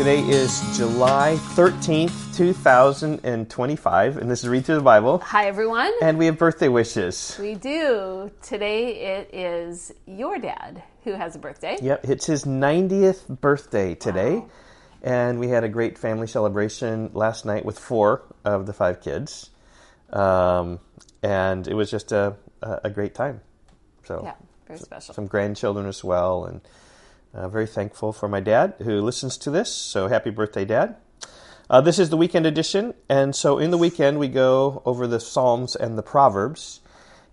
Today is July 13th, 2025, and this is Read Through the Bible. Hi, everyone. And we have birthday wishes. We do. Today it is your dad who has a birthday. Yep, it's his 90th birthday today. Wow. And we had a great family celebration last night with 4 of the 5 kids. And it was just a great time. So Yeah, very special. Some grandchildren as well, and very thankful for my dad who listens to this. So happy birthday, Dad. This is the weekend edition. And so in the weekend, we go over the Psalms and the Proverbs.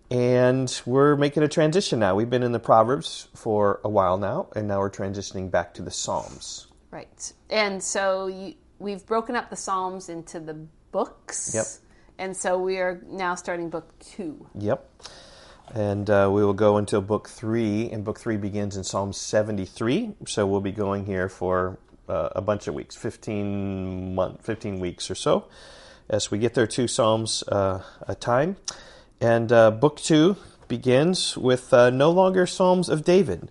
And we're making a transition now. We've been in the Proverbs for a while now, and now we're transitioning back to the Psalms. Right. And so we've broken up the Psalms into the books. Yep. And so we are now starting book 2. Yep. And we will go until book 3, and book 3 begins in Psalm 73. So we'll be going here for a bunch of weeks, 15 weeks or so, as we get there 2 Psalms a time. And book 2 begins with no longer Psalms of David.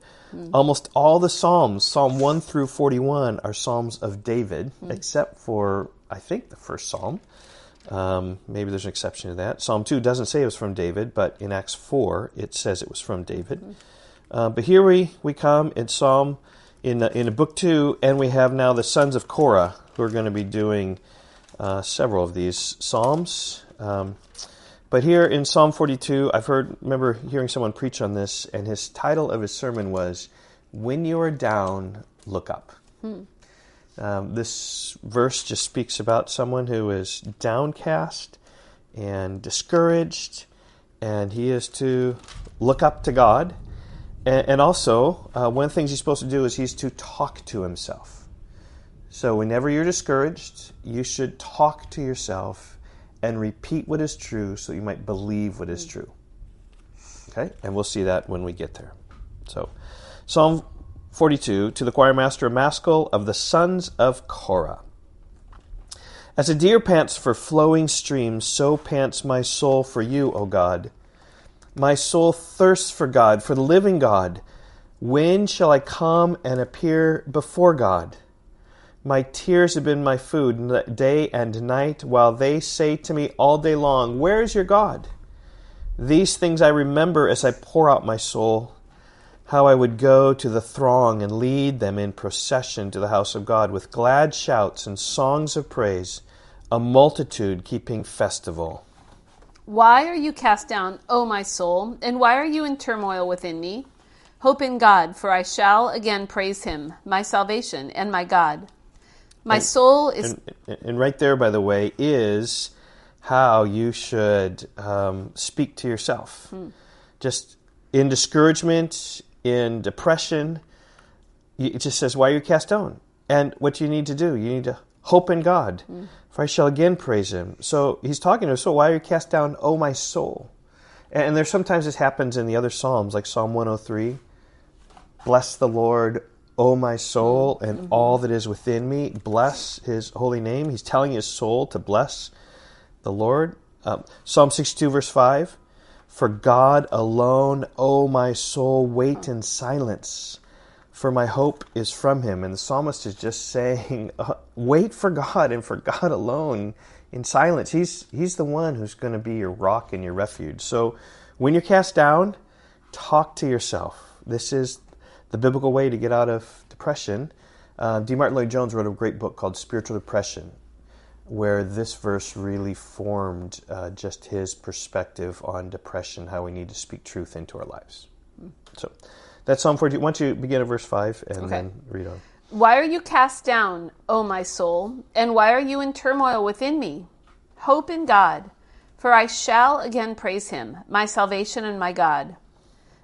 Almost all the Psalms, Psalm 1 through 41, are Psalms of David, except for, I think, the first Psalm. Maybe there's an exception to that. Psalm 2 doesn't say it was from David, but in Acts 4, it says it was from David. But here we come in in book 2, and we have now the sons of Korah, who are going to be doing several of these Psalms. But here in Psalm 42, remember hearing someone preach on this, and his title of his sermon was, "When You Are Down, Look Up." This verse just speaks about someone who is downcast and discouraged, and he is to look up to God. And also, one of the things he's supposed to do is he's to talk to himself. So whenever you're discouraged, you should talk to yourself and repeat what is true so you might believe what is true. Okay? And we'll see that when we get there. So, Psalm 42, to the choir master, a maskil of the sons of Korah. As a deer pants for flowing streams, so pants my soul for you, O God. My soul thirsts for God, for the living God. When shall I come and appear before God? My tears have been my food day and night, while they say to me all day long, "Where is your God?" These things I remember as I pour out my soul, how I would go to the throng and lead them in procession to the house of God with glad shouts and songs of praise, a multitude keeping festival. Why are you cast down, O my soul, and why are you in turmoil within me? Hope in God, for I shall again praise him, my salvation and my God. My soul is... And right there, by the way, is how you should speak to yourself. Just in discouragement, in depression, it just says, why are you cast down? And what you need to do, you need to hope in God, for I shall again praise him. So he's talking to us, so why are you cast down, O my soul? And there's sometimes this happens in the other Psalms, like Psalm 103, bless the Lord, O my soul, and all that is within me. Bless his holy name. He's telling his soul to bless the Lord. Psalm 62, verse 5. For God alone, O my soul, wait in silence, for my hope is from him. And the psalmist is just saying, wait for God and for God alone in silence. He's the one who's going to be your rock and your refuge. So when you're cast down, talk to yourself. This is the biblical way to get out of depression. D. Martin Lloyd-Jones wrote a great book called Spiritual Depression, where this verse really formed just his perspective on depression, how we need to speak truth into our lives. So that's Psalm 42. Why don't you begin at verse 5 and then read on. Why are you cast down, O my soul, and why are you in turmoil within me? Hope in God, for I shall again praise him, my salvation and my God.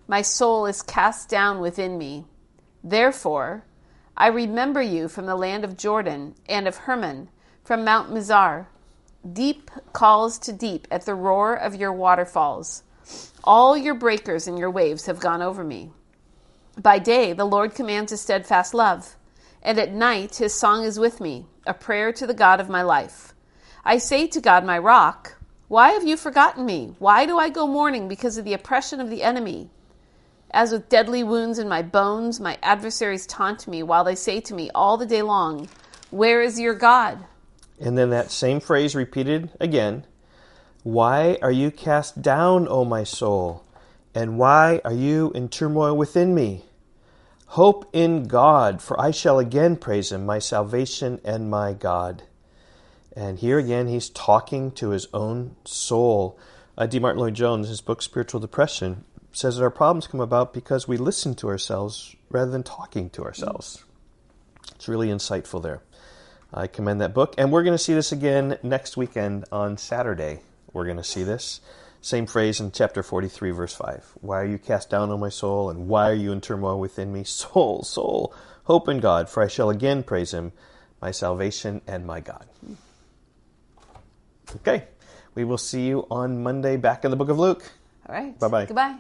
My soul is cast down within me. Therefore, I remember you from the land of Jordan and of Hermon, from Mount Mizar. Deep calls to deep at the roar of your waterfalls. All your breakers and your waves have gone over me. By day the Lord commands his steadfast love, and at night his song is with me, a prayer to the God of my life. I say to God, my rock, why have you forgotten me? Why do I go mourning because of the oppression of the enemy? As with deadly wounds in my bones, my adversaries taunt me while they say to me all the day long, Where is your God? And then that same phrase repeated again. Why are you cast down, O my soul? And why are you in turmoil within me? Hope in God, for I shall again praise him, my salvation and my God. And here again, he's talking to his own soul. D. Martin Lloyd-Jones, his book Spiritual Depression, says that our problems come about because we listen to ourselves rather than talking to ourselves. It's really insightful there. I commend that book. And we're going to see this again next weekend on Saturday. We're going to see this. Same phrase in chapter 43, verse 5. Why are you cast down, O my soul, and why are you in turmoil within me? Soul, soul, hope in God, for I shall again praise him, my salvation and my God. Okay, we will see you on Monday back in the book of Luke. All right. Bye-bye. Goodbye.